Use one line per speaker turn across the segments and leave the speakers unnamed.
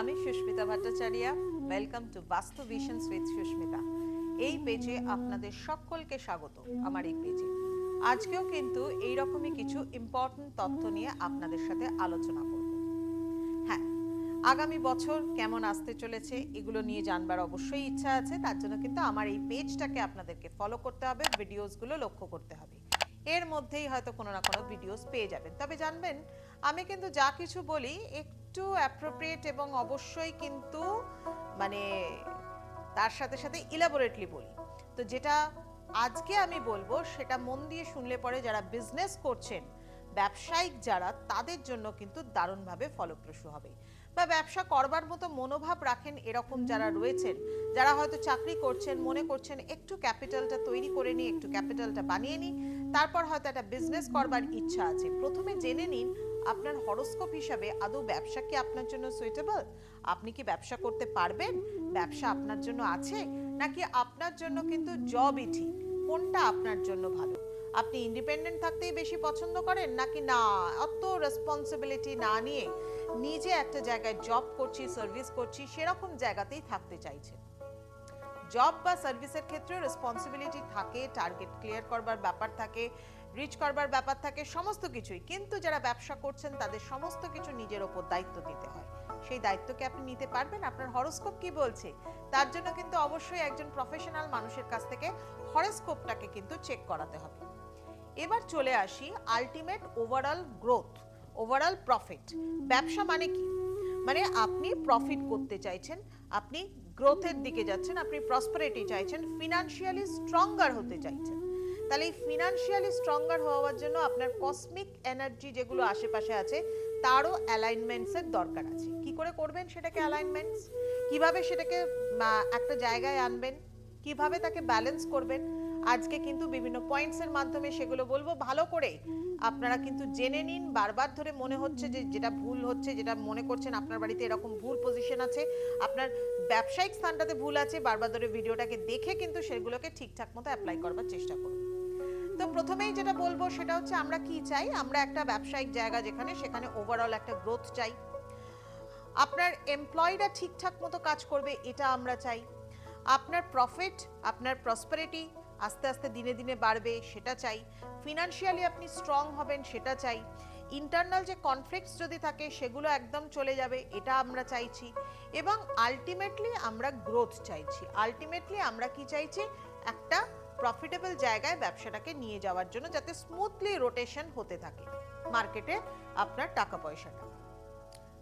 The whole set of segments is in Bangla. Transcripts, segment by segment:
আমি সুস্মিতা ভট্টাচার্য। ওয়েলকাম টু বাস্তু ভিশনস উইথ সুস্মিতা। এই পেজে আপনাদের সকলকে স্বাগত। আমার এই পেজে আজকেও কিন্তু এই রকমই কিছু ইম্পর্টেন্ট তথ্য নিয়ে আপনাদের সাথে আলোচনা করব। হ্যাঁ, আগামী বছর কেমন আসতে চলেছে এগুলো নিয়ে জানবার অবশ্যই ইচ্ছা আছে। তার জন্য কিন্তু আমার এই পেজটাকে আপনাদেরকে ফলো করতে হবে, ভিডিওসগুলো লক্ষ্য করতে হবে। এর মধ্যেই হয়তো কোনো না কোনো ভিডিওস পেয়ে যাবেন। তবে জানবেন, আমি কিন্তু যা কিছু বলি একটু অ্যাপ্রোপ্রিয়েট এবং অবশ্যই কিন্তু মানে তার সাথে সাথে ইলাবোরেটলি বলি। তো যেটা আজকে আমি বলবো সেটা মন দিয়ে শুনলে পরে যারা বিজনেস করছেন, ব্যবসায়িক যারা, তাদের জন্য কিন্তু দারুণভাবে ফলপ্রসূ হবে। বা ব্যবসা করবার মতো মনোভাব রাখেন এরকম যারা রয়েছেন, যারা হয়তো চাকরি করছেন, মনে করছেন একটু ক্যাপিটালটা তৈরি করে নিই, একটু ক্যাপিটালটা বানিয়ে নিই, তারপর হয়তো একটা বিজনেস করবার ইচ্ছা আছে। প্রথমে জেনে নিন আপনার হরোস্কোপ হিসাবে আদৌ ব্যবসা কি আপনার জন্য সুইটেবল, আপনি কি ব্যবসা করতে পারবেন, ব্যবসা আপনার জন্য আছে, নাকি আপনার জন্য কিন্তু জবই ঠিক, কোনটা আপনার জন্য ভালো। আপনি ইন্ডিপেন্ডেন্ট থাকতেই বেশি পছন্দ করেন, নাকি না অত রেসপন্সিবিলিটি না নিয়ে নিজে একটা জায়গায় জব করছি, সার্ভিস করছি, সেরকম জায়গাতেই থাকতে চাইছেন। জব বা সার্ভিসের ক্ষেত্রে রেসপন্সিবিলিটি থাকে, টার্গেট ক্লিয়ার করবার ব্যাপার থাকে, রিচ করবার ব্যাপার থাকে, সমস্ত কিছুই। কিন্তু যারা ব্যবসা করছেন তাদের সমস্ত কিছু নিজের ওপর দায়িত্ব দিতে হয়। সেই দায়িত্বকে আপনি নিতে পারবেন? আপনার হরোস্কোপ কি বলছে তার জন্য কিন্তু অবশ্যই একজন প্রফেশনাল মানুষের কাছ থেকে হরোস্কোপটাকে কিন্তু চেক করাতে হবে। এবার চলে আসি ultimate overall growth, overall profit. ব্যবসা মানে কি? মানে আপনি প্রফিট করতে চাইছেন, আপনি গ্রোথের দিকে যাচ্ছেন, আপনি প্রসপারিটি চাইছেন, ফিনান্সিয়ালি স্ট্রঙ্গার হতে চাইছেন। তাহলে এই ফিনান্সিয়ালি স্ট্রঙ্গার হওয়ার জন্য আপনার কসমিক এনার্জি যেগুলো আশেপাশে আছে তারও অ্যালাইনমেন্টসের দরকার আছে। কি করে করবেন সেটাকে অ্যালাইনমেন্টস? কিভাবে সেটাকে একটা জায়গায় আনবেন, কিভাবে তাকে ব্যালেন্স করবেন, আজকে কিন্তু বিভিন্ন পয়েন্টসের মাধ্যমে সেগুলো বলবো। ভালো করে আপনারা কিন্তু জেনে নিন। বারবার ধরে মনে হচ্ছে যে যেটা ভুল হচ্ছে, যেটা মনে করছেন আপনার বাড়িতে এরকম ভুল পজিশন আছে, আপনার ব্যবসায়িক স্থানটাতে ভুল আছে, বারবার ধরে ভিডিওটাকে দেখে কিন্তু সেগুলোকে ঠিকঠাক মতো অ্যাপ্লাই করবার চেষ্টা করুন। তো প্রথমেই যেটা বলবো সেটা হচ্ছে আমরা কি চাই? আমরা একটা ব্যবসায়িক জায়গা যেখানে, সেখানে ওভারঅল একটা গ্রোথ চাই। আপনার এমপ্লয়িরা ঠিকঠাক মতো কাজ করবে এটা আমরা চাই। আপনার প্রফিট, আপনার প্রসপারিটি আস্তে আস্তে দিনে দিনে বাড়বে সেটা চাই। ফিনান্সিয়ালি আপনি স্ট্রং হবেন সেটা চাই। ইন্টারনাল যে কনফ্লিক্টস যদি থাকে সেগুলো একদম চলে যাবে এটা আমরা চাইছি। এবং আলটিমেটলি আমরা গ্রোথ চাইছি। আলটিমেটলি আমরা কি চাইছি? একটা প্রফিটেবল জায়গায় ব্যবসাটাকে নিয়ে যাওয়ার জন্য, যাতে স্মুথলি রোটেশন হতে থাকে মার্কেটে আপনার টাকা পয়সাটা।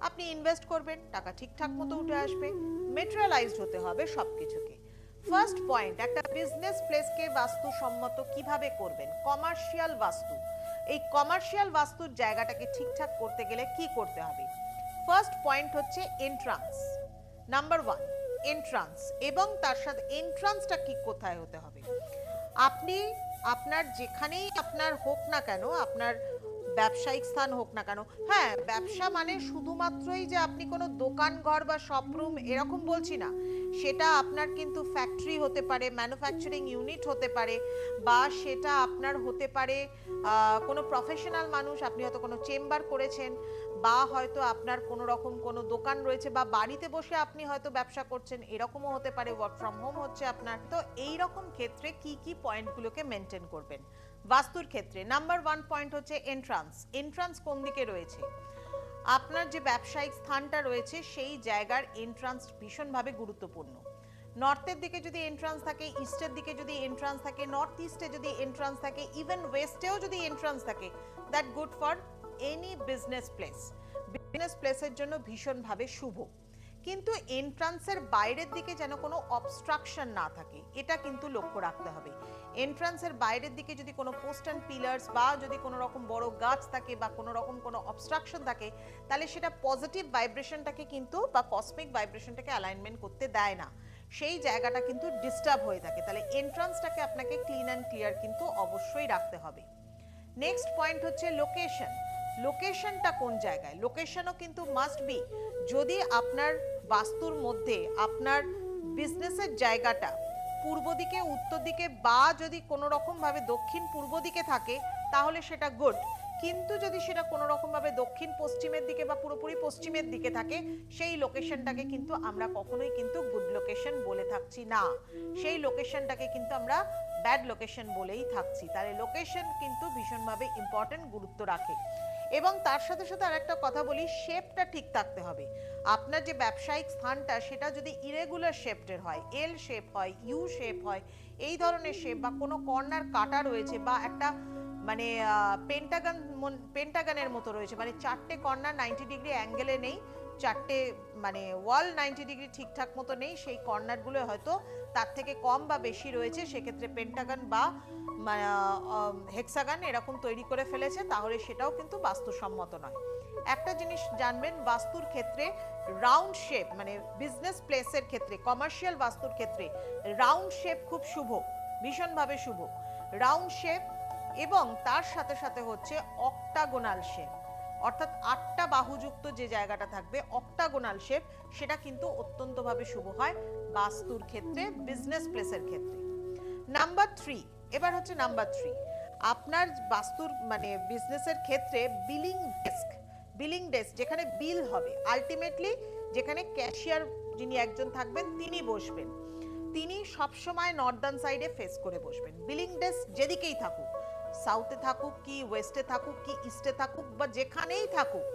আপনি ইনভেস্ট করবেন, টাকা ঠিকঠাক মতো উঠে আসবে, মেটেরিয়ালাইজড হতে হবে সবকিছুকে। ফার্স্ট পয়েন্ট, একটা বিজনেস প্লেসকে বাস্তুসম্মত কিভাবে করবেন? কমার্শিয়াল বাস্তু। এই কমার্শিয়াল বাস্তুর জায়গাটাকে ঠিকঠাক করতে গেলে কি করতে হবে? ফার্স্ট পয়েন্ট হচ্ছে এন্ট্রান্স। Number one, entrance. এবং তার সাথে এন্ট্রান্সটা কি কোথায় হতে হবে? আপনি আপনার যেখানেই আপনার হোক না কেন, আপনার ব্যবসায়িক স্থান হোক না কেন, হ্যাঁ, ব্যবসা মানে শুধুমাত্রই যে আপনি কোনো দোকান ঘর বা শপরুম এরকম বলছি না। সেটা আপনার কিন্তু ফ্যাক্টরি হতে পারে, ম্যানুফ্যাকচারিং ইউনিট হতে পারে, বা সেটা আপনার হতে পারে কোনো প্রফেশনাল মানুষ, আপনি হয়তো কোনো চেম্বার করেছেন, বা হয়তো আপনার কোনো রকম কোনো দোকান রয়েছে, বা বাড়িতে বসে আপনি হয়তো ব্যবসা করছেন, এরকমও হতে পারে, ওয়ার্ক ফ্রম হোম হচ্ছে আপনার। তো এই রকম ক্ষেত্রে কি কি পয়েন্টগুলোকে মেনটেন করবেন বাস্তুর ক্ষেত্রে? নাম্বার ওয়ান পয়েন্ট হচ্ছে এন্ট্রান্স। এন্ট্রান্স কোন দিকে রয়েছে? আপনার যে ব্যবসায়িক স্থানটা রয়েছে সেই জায়গার এন্ট্রান্স ভীষণভাবে গুরুত্বপূর্ণ। নর্থের দিকে যদি এন্ট্রান্স থাকে, ইস্টের দিকে যদি এন্ট্রান্স থাকে, নর্থ ইস্টে যদি এন্ট্রান্স থাকে, ইভেন ওয়েস্টেও যদি এন্ট্রান্স থাকে, that good for any business place. Business প্লেসের জন্য ভীষণভাবে শুভ। কিন্তু এন্ট্রান্সের বাইরের দিকে যেন কোনো অবস্ট্রাকশন না থাকে, এটা কিন্তু লক্ষ্য রাখতে হবে। এন্ট্রান্সের বাইরের দিকে যদি কোনো পোস্ট অ্যান্ড পিলার্স বা যদি কোনো রকম বড় গাছ থাকে বা কোনো রকম কোনো অবস্ট্রাকশন থাকে, তাহলে সেটা পজিটিভ ভাইব্রেশনটাকে কিন্তু বা কসমিক ভাইব্রেশনটাকে অ্যালাইনমেন্ট করতে দেয় না, সেই জায়গাটা কিন্তু ডিস্টার্ব হয়ে থাকে। তাহলে এন্ট্রান্সটাকে আপনাকে ক্লিন অ্যান্ড ক্লিয়ার কিন্তু অবশ্যই রাখতে হবে। নেক্সট পয়েন্ট হচ্ছে লোকেশন। লোকেশনটা কোন জায়গায়? লোকেশনও কিন্তু মাস্ট বি। যদি আপনার বাস্তুর মধ্যে আপনার বিজনেসের জায়গাটা পূর্ব দিকে, উত্তর দিকে, বা যদি কোনো রকম ভাবে দক্ষিণ পূর্ব দিকে থাকে, তাহলে সেটা গুড। কিন্তু যদি সেটা কোনো রকম ভাবে দক্ষিণ পশ্চিমের দিকে বা পুরোপুরি পশ্চিমের দিকে থাকে, সেই লোকেশনটাকে কিন্তু আমরা কখনোই কিন্তু গুড লোকেশন বলে থাকছি না, সেই লোকেশনটাকে কিন্তু আমরা ব্যাড লোকেশন বলেই থাকছি। তাহলে লোকেশন কিন্তু ভীষণভাবে ইম্পর্টেন্ট, গুরুত্ব রাখে। এবং তার সাথে সাথে আরেকটা কথা বলি, শেপটা ঠিক থাকতে হবে। আপনার যে ব্যবসায়িক স্থানটা সেটা যদি ইরেগুলার শেপের হয়, এল শেপ হয়, ইউ শেপ হয়, এই ধরনের শেপ, বা কোনো কর্নার কাটা রয়েছে, বা একটা মানে পেন্টাগনের মতো রয়েছে, মানে চারটে কর্নার 90 ডিগ্রি অ্যাঙ্গেলে নেই, চারটে মানে ওয়াল 90 ডিগ্রি ঠিকঠাক মতো নেই, সেই কর্নারগুলো হয়তো তার থেকে কম বা বেশি রয়েছে, সেক্ষেত্রে পেন্টাগন বা হেক্সাগন এরকম তৈরি করে ফেলেছে, তাহলে সেটাও কিন্তু বাস্তুসম্মত নয়। একটা জিনিস জানবেন, বাস্তুর ক্ষেত্রে রাউন্ড শেপ, মানে বিজনেস প্লেসের ক্ষেত্রে, কমার্শিয়াল বাস্তুর ক্ষেত্রে রাউন্ড শেপ খুব শুভ, ভীষণভাবে শুভ রাউন্ড শেপ। এবং তার সাথে সাথে হচ্ছে অক্টাগোনাল শেপ, অর্থাৎ 8টা বাহুযুক্ত যে জায়গাটা থাকবে অক্টাগোনাল শেপ, সেটা কিন্তু অত্যন্তভাবে শুভ হয় বাস্তুর ক্ষেত্রে, বিজনেস প্লেসের ক্ষেত্রে। নাম্বার 3, এবার হচ্ছে নাম্বার 3, আপনার বাস্তুর মানে বিজনেসের ক্ষেত্রে বিলিং ডেস্ক যেখানে বিল হবে, আলটিমেটলি যেখানে ক্যাশিয়ার যিনি একজন থাকবেন তিনি বসবেন, তিনি সবসময় নর্দার্ন সাইডে ফেস করে বসবেন। বিলিং ডেস্ক যেদিকেই থাকুক, সাউথে থাকুক কি ওয়েস্টে থাকুক কি ইস্টে থাকুক বা যেখানেই থাকুক,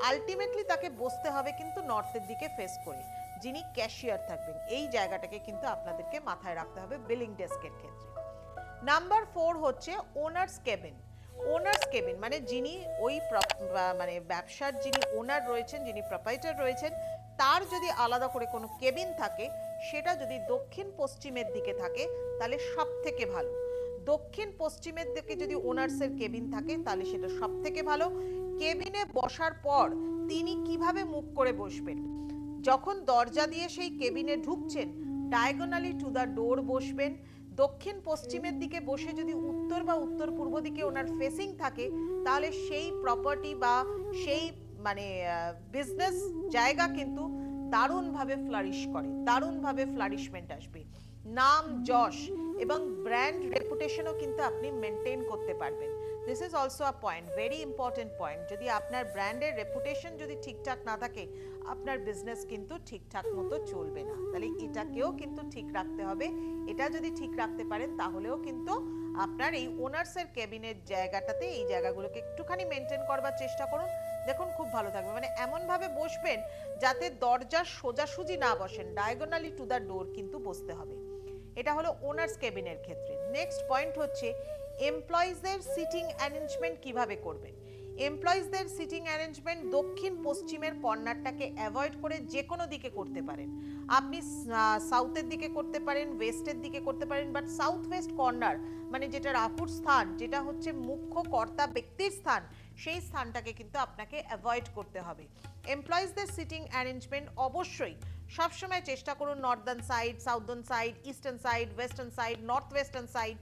আলটিমেটলি তাকে বসতে হবে কিন্তু নর্থের দিকে ফেস করে, যিনি ক্যাশিয়ার থাকবেন। এই জায়গাটাকে কিন্তু আপনাদেরকে মাথায় রাখতে হবে বিলিং ডেস্কের ক্ষেত্রে। নাম্বার 4 হচ্ছে ওনার্স কেবিন। ওনার্স কেবিন মানে যিনি ওই মানে ব্যবসার যিনি ওনার রয়েছেন, যিনি প্রোপাইটার রয়েছেন, তার যদি আলাদা করে কোনো কেবিন থাকে, সেটা যদি দক্ষিণ পশ্চিমের দিকে থাকে তাহলে সব থেকে ভালো। দক্ষিণ পশ্চিমের দিকে যদি ওনার্সের কেবিন থাকে তাহলে সেটা সব থেকে ভালো। কেবিনে বসার পর তিনি কিভাবে মুখ করে বসবেন, যখন দরজা দিয়ে সেই কেবিনে ঢুকছেন ডায়াগোনালি টু দ্য ডোর বসবেন। দক্ষিণ পশ্চিমের দিকে বসে যদি উত্তর বা উত্তর পূর্ব দিকে ওনার ফেসিং থাকে, তাহলে সেই প্রপার্টি বা সেই মানে বিজনেস জায়গা কিন্তু দারুণভাবে ফ্লারিশ করে, দারুণভাবে ফ্লারিশমেন্ট আসবে, নাম যশ এবং ব্র্যান্ড রেপুটেশনও কিন্তু আপনি মেনটেন করতে পারবেন। This is also a point, very important point. যদি আপনার ব্র্যান্ডের রেপুটেশন যদি ঠিকঠাক না থাকে, আপনার বিজনেস কিন্তু ঠিকঠাক মতো চলবে না। তাহলে এটাকেও কিন্তু ঠিক রাখতে হবে। এটা যদি ঠিক রাখতে পারেন তাহলেও কিন্তু আপনার এই ওনার্সের ক্যাবিনের জায়গাটাতে এই জায়গাগুলোকে একটুখানি মেনটেন করবার চেষ্টা করুন, দেখুন খুব ভালো থাকবে। মানে এমনভাবে বসবেন যাতে দরজার সোজাসুজি না বসেন, ডায়াগোনালি টু দ্য ডোর কিন্তু বসতে হবে। এটা হলো ওনার্স কেবিনের ক্ষেত্রে। নেক্সট পয়েন্ট হচ্ছে এমপ্লয়িজদের সিটিং অ্যারেঞ্জমেন্ট কিভাবে করবেন। এমপ্লয়িজদের সিটিং অ্যারেঞ্জমেন্ট দক্ষিণ পশ্চিমের কর্নারটাকে অ্যাভয়েড করে যে কোনো দিকে করতে পারেন। আপনি সাউথের দিকে করতে পারেন, ওয়েস্টের দিকে করতে পারেন, বাট সাউথ ওয়েস্ট কর্নার মানে যেটা রাহুর স্থান, যেটা হচ্ছে মুখ্য কর্তা ব্যক্তির স্থান, সেই স্থানটাকে কিন্তু আপনাকে অ্যাভয়েড করতে হবে। এমপ্লয়িজদের সিটিং অ্যারেঞ্জমেন্ট অবশ্যই সবসময় চেষ্টা করুন Northern side, southern side, eastern side, western side, north western side,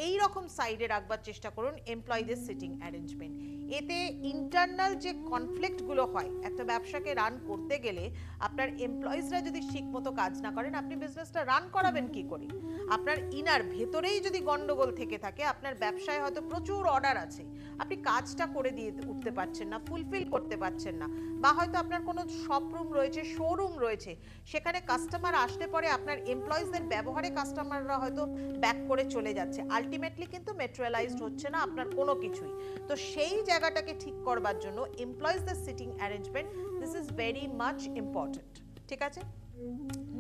এই রকম সাইডে রাখবার চেষ্টা করুন এমপ্লয়িজদের সিটিং অ্যারেঞ্জমেন্ট। এতে ইন্টারনাল যে কনফ্লিক্টগুলো হয় একটা ব্যবসাকে রান করতে গেলে, আপনার এমপ্লয়িজরা যদি ঠিকমতো কাজ না করেন, আপনি বিজনেসটা রান করাবেন কি করে? আপনার ইনার ভেতরেই যদি গন্ডগোল থেকে থাকে, আপনার ব্যবসায় হয়তো প্রচুর অর্ডার আছে, আপনি কাজটা করে দিয়ে উঠতে পারছেন না, ফুলফিল করতে পারছেন না, বা হয়তো আপনার কোনো শপরুম রয়েছে, শোরুম রয়েছে, সেখানে কাস্টমার আসলে পরে আপনার এমপ্লয়িজদের ব্যবহারে কাস্টমাররা হয়তো ব্যাক করে চলে যাচ্ছে, আলটিমেটলি কিন্তু মেটেরিয়ালাইজড হচ্ছে না আপনার কোনো কিছুই। তো সেই জায়গাটাকে ঠিক করবার জন্য এমপ্লয়িজদের seating arrangement, this is very much important. ঠিক আছে,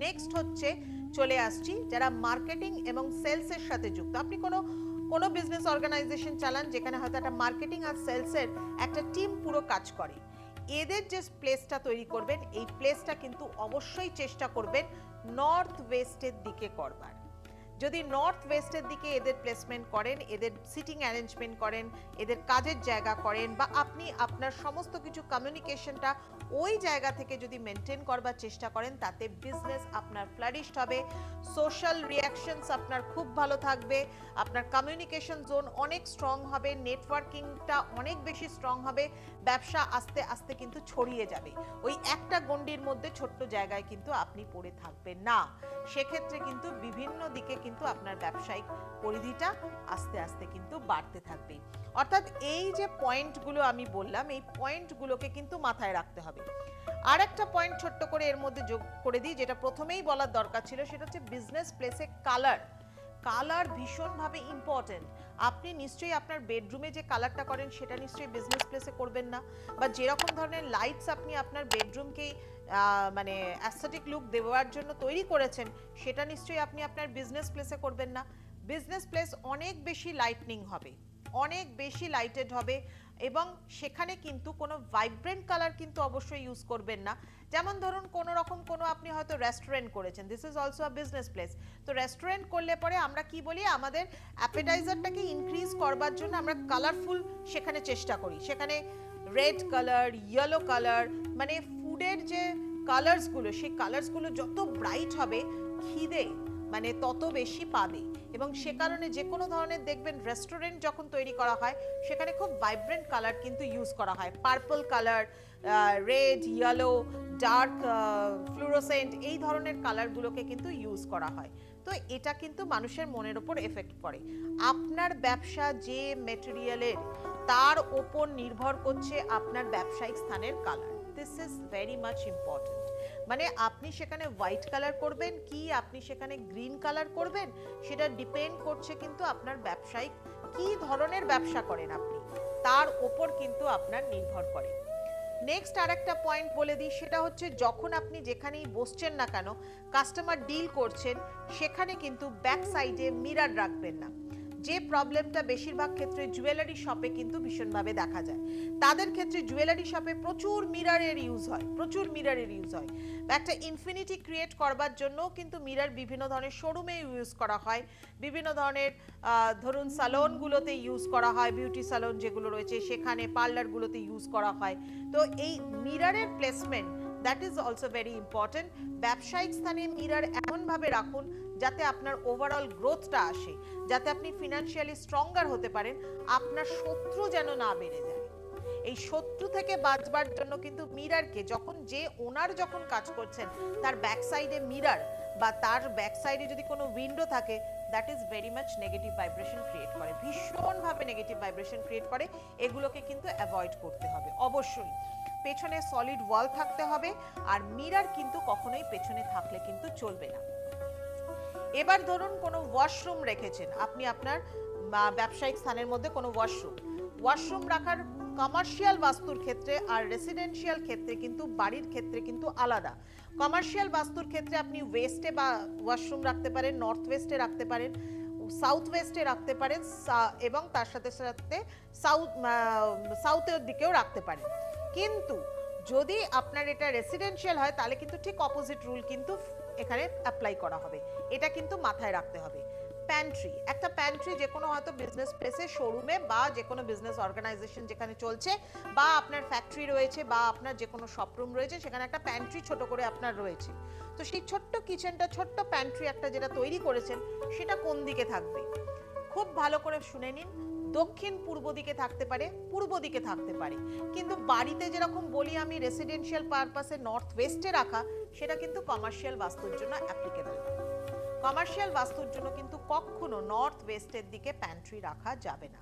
নেক্সট হচ্ছে চলে আসছি যারা মার্কেটিং এবং সেলসের সাথে যুক্ত। আপনি কোনো বিজনেস অর্গানাইজেশন চালান যেখানে হয়তো একটা মার্কেটিং আর সেলসের একটা টিম পুরো কাজ করে, এদের যে প্লেসটা তৈরি করবেন, এই প্লেসটা কিন্তু অবশ্যই চেষ্টা করবেন নর্থ ওয়েস্টের দিকে করবার। যদি নর্থ ওয়েস্টের দিকে এদের প্লেসমেন্ট করেন, এদের সিটিং অ্যারেঞ্জমেন্ট করেন, এদের কাজের জায়গা করেন, বা আপনি আপনার সমস্ত কিছু কমিউনিকেশনটা ওই জায়গা থেকে যদি মেনটেন করবার চেষ্টা করেন, তাতে বিজনেস আপনার ফ্লারিশড হবে, সোশ্যাল রিঅ্যাকশনস আপনার খুব ভালো থাকবে, আপনার কমিউনিকেশন জোন অনেক স্ট্রং হবে, নেটওয়ার্কিংটা অনেক বেশি স্ট্রং হবে, ব্যবসা আস্তে আস্তে কিন্তু ছড়িয়ে যাবে। ওই একটা গণ্ডির মধ্যে ছোট্ট জায়গায় কিন্তু আপনি পড়ে থাকবেন না। সেক্ষেত্রে কিন্তু বিভিন্ন দিকে কিন্তু আপনার ব্যবসায়িক পরিধিটা আস্তে আস্তে কিন্তু বাড়তে থাকবে। অর্থাৎ এই যে পয়েন্টগুলো আমি বললাম, এই পয়েন্টগুলোকে কিন্তু মাথায় রাখতে হবে। আর একটা পয়েন্ট ছোট্ট করে এর মধ্যে যোগ করে দিই, যেটা প্রথমেই বলার দরকার ছিল, সেটা হচ্ছে বিজনেস প্লেসে কালার। কালার ভীষণভাবে ইম্পর্টেন্ট। আপনি নিশ্চয়ই আপনার বেডরুমে যে কালারটা করেন সেটা নিশ্চয়ই বিজনেস প্লেসে করবেন না, বা যেরকম ধরনের লাইটস আপনি আপনার বেডরুমকে মানে অ্যাস্থেটিক লুক দেওয়ার জন্য তৈরি করেছেন সেটা নিশ্চয়ই আপনি আপনার বিজনেস প্লেসে করবেন না। বিজনেস প্লেস অনেক বেশি লাইটনিং হবে, অনেক বেশি লাইটেড হবে, এবং সেখানে কিন্তু কোনো ভাইব্রেন্ট কালার কিন্তু অবশ্যই ইউজ করবেন না। যেমন ধরুন কোনো রকম কোনো আপনি হয়তো রেস্টুরেন্ট করেছেন, this is also a business place. তো রেস্টুরেন্ট করলে পরে আমরা কি বলি, আমাদের অ্যাপেটাইজারটাকে ইনক্রিজ করবার জন্য আমরা কালারফুল সেখানে চেষ্টা করি। সেখানে রেড কালার, ইয়েলো কালার, মানে ফুডের যে কালার্সগুলো, সেই কালার্সগুলো যত ব্রাইট হবে খিদে মানে তত বেশি পাবে। এবং সে কারণে যে কোনো ধরনের দেখবেন রেস্টুরেন্ট যখন তৈরি করা হয় সেখানে খুব ভাইব্রেন্ট কালার কিন্তু ইউজ করা হয়, purple colour, red, yellow, dark fluorescent, এই ধরনের কালারগুলোকে কিন্তু ইউজ করা হয়। তো এটা কিন্তু মানুষের মনের ওপর এফেক্ট করে। আপনার ব্যবসা যে মেটেরিয়ালের, তার ওপর নির্ভর করছে আপনার ব্যবসায়িক স্থানের colour. This is very much important. মানে আপনি সেখানে হোয়াইট কালার করবেন কি আপনি সেখানে গ্রিন কালার করবেন, সেটা ডিপেন্ড করছে কিন্তু আপনার ব্যবসায়িক কি ধরনের ব্যবসা করেন আপনি, তার ওপর কিন্তু আপনার নির্ভর করে। নেক্সট আরেকটা পয়েন্ট বলে দিই, সেটা হচ্ছে যখন আপনি যেখানেই বসছেন না কেন, কাস্টমার ডিল করছেন, সেখানে কিন্তু ব্যাক সাইডে মিরর রাখবেন না। যে প্রবলেমটা বেশিরভাগ ক্ষেত্রে জুয়েলারি শপে কিন্তু ভীষণভাবে দেখা যায়, তাদের ক্ষেত্রে জুয়েলারি শপে প্রচুর মিররের ইউজ হয়, প্রচুর মিররের ইউজ হয়। একটা ইনফিনিটি ক্রিয়েট করবার জন্য কিন্তু মিরর বিভিন্ন ধরনের শোরুমে ইউজ করা হয়, বিভিন্ন ধরনের ধরুন সালনগুলোতে ইউজ করা হয়, বিউটি সালন যেগুলো রয়েছে সেখানে, পার্লারগুলোতে ইউজ করা হয়। তো এই মিররের placement, that is also very important. ব্যবসায়িক স্থানে মিরর এমনভাবে রাখুন যাতে আপনার ওভারঅল গ্রোথটা আসে, যাতে আপনি ফিনান্সিয়ালি স্ট্রঙ্গার হতে পারেন, আপনার শত্রু যেন না বেড়ে যায়। এই শত্রু থেকে বাঁচবার জন্য কিন্তু মিররকে যখন যে ওনার যখন কাজ করছেন তার ব্যাক সাইডে মিরর বা তার ব্যাক সাইডে যদি কোনো উইন্ডো থাকে, that is very much negative vibration create করে, ভীষণভাবে নেগেটিভ ভাইব্রেশন ক্রিয়েট করে। এগুলোকে কিন্তু অ্যাভয়েড করতে হবে অবশ্যই। পেছনে সলিড ওয়াল থাকতে হবে, আর মিরর কিন্তু কখনোই পেছনে থাকলে কিন্তু চলবে না। এবার ধরুন কোনো ওয়াশরুম রেখেছেন আপনি আপনার ব্যবসায়িক স্থানের মধ্যে, কোনো ওয়াশরুম রাখার কমার্শিয়াল বাস্তুর ক্ষেত্রে আর রেসিডেন্সিয়াল ক্ষেত্রে কিন্তু, বাড়ির ক্ষেত্রে কিন্তু আলাদা। কমার্শিয়াল বাস্তুর ক্ষেত্রে আপনি ওয়েস্টে বা ওয়াশরুম রাখতে পারেন, নর্থ ওয়েস্টে রাখতে পারেন, সাউথ ওয়েস্টে রাখতে পারেন, এবং তার সাথে সাথে সাউথের দিকেও রাখতে পারেন। কিন্তু যদি আপনার এটা রেসিডেন্সিয়াল হয় তাহলে কিন্তু ঠিক অপোজিট রুল কিন্তু এখানে অ্যাপ্লাই করা হবে, এটা কিন্তু মাথায় রাখতে হবে। প্যান্ট্রি, একটা প্যান্ট্রি যে কোনো হয়তো বিজনেস প্লেসে, শোরুমে, বা যে কোনো বিজনেস অর্গানাইজেশন যেখানে চলছে, বা আপনার ফ্যাক্টরি রয়েছে, বা আপনার যে কোনো শপরুম রয়েছে, সেখানে একটা প্যান্ট্রি ছোট করে আপনার রয়েছে। তো সেই ছোট্ট কিচেনটা, ছোট্ট প্যান্ট্রি একটা যেটা তৈরি করেছেন, সেটা কোন দিকে থাকবে? খুব ভালো করে শুনে নিন, দক্ষিণ পূর্ব দিকে থাকতে পারে, পূর্ব দিকে থাকতে পারে। কিন্তু বাড়িতে যেরকম বলি আমি রেসিডেন্সিয়াল পারপাসে নর্থ ওয়েস্টে রাখা, সেটা কিন্তু কমার্শিয়াল বাস্তুর জন্য অ্যাপ্লিকেবল। কমার্শিয়াল বাস্তুর জন্য কিন্তু কখনো নর্থ ওয়েস্টের দিকে প্যান্ট্রি রাখা যাবে না।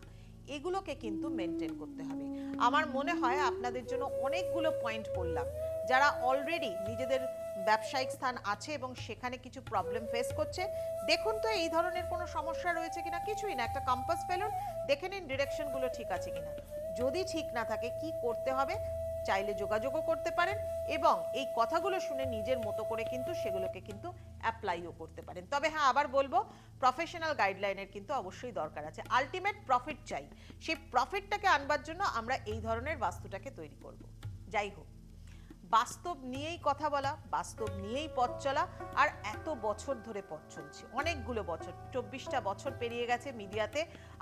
এগুলোকে কিন্তু মেনটেন করতে হবে। আমার মনে হয় আপনাদের জন্য অনেকগুলো পয়েন্ট বললাম। যারা অলরেডি নিজেদের ব্যবসায়িক স্থান আছে এবং সেখানে কিছু প্রবলেম ফেস করছে, দেখুন তো এই ধরনের কোনো সমস্যা রয়েছে কিনা। কিছুই না, একটা কম্পাস ফেলুন, দেখে নিন ডিরেকশনগুলো ঠিক আছে কিনা। যদি ঠিক না থাকে কি করতে হবে, চাইলে যোগাযোগও করতে পারেন, এবং এই কথাগুলো শুনে নিজের মতো করে কিন্তু সেগুলোকে কিন্তু অ্যাপ্লাইও করতে পারেন। তবে হ্যাঁ, আবার বলবো, প্রফেশনাল গাইডলাইনের কিন্তু অবশ্যই দরকার আছে। আলটিমেট প্রফিট চাই, সেই প্রফিটটাকে আনবার জন্য আমরা এই ধরনের বাস্তুটাকে তৈরি করব। যাই হোক, বাস্তব নিয়েই কথা বলা, বাস্তব নিয়েই পথ চলা, আর এত বছর ধরে পথ চলছে, অনেকগুলো বছর, 24টা বছর পেরিয়ে গেছে মিডিয়াতে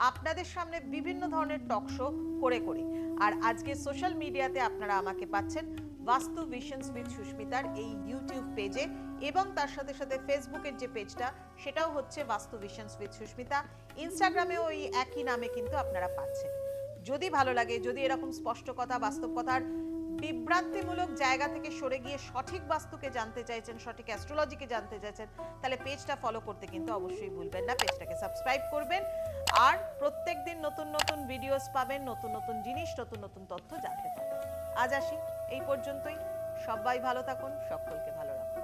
আপনাদের সামনে বিভিন্ন ধরনের টক শো করে করে। আর আজকে সোশ্যাল মিডিয়াতে আপনারা আমাকে পাচ্ছেন বাস্তু ভিশনস উইথ সুস্মিতার এই ইউটিউব পেজে, এবং তার সাথে সাথে ফেসবুকের যে পেজটা সেটাও হচ্ছে বাস্তু ভিশনস উইথ সুস্মিতা। ইনস্টাগ্রামেও ওই একই নামে কিন্তু আপনারা পাচ্ছেন। যদি ভালো লাগে, যদি এরকম স্পষ্ট কথা, বাস্তব কথার বিভ্রান্তিমূলক জায়গা থেকে সরে গিয়ে সঠিক বাস্তুকে জানতে চাইছেন, সঠিক অ্যাস্ট্রোলজিকে জানতে চাইছেন, তাহলে পেজটা ফলো করতে কিন্তু অবশ্যই ভুলবেন না। পেজটাকে সাবস্ক্রাইব করবেন আর প্রত্যেকদিন নতুন নতুন ভিডিওস পাবেন, নতুন নতুন জিনিস, নতুন নতুন তথ্য জানতে পাবেন। আজ আসি এই পর্যন্তই। সবাই ভালো থাকুন, সকলকে ভালো রাখুন।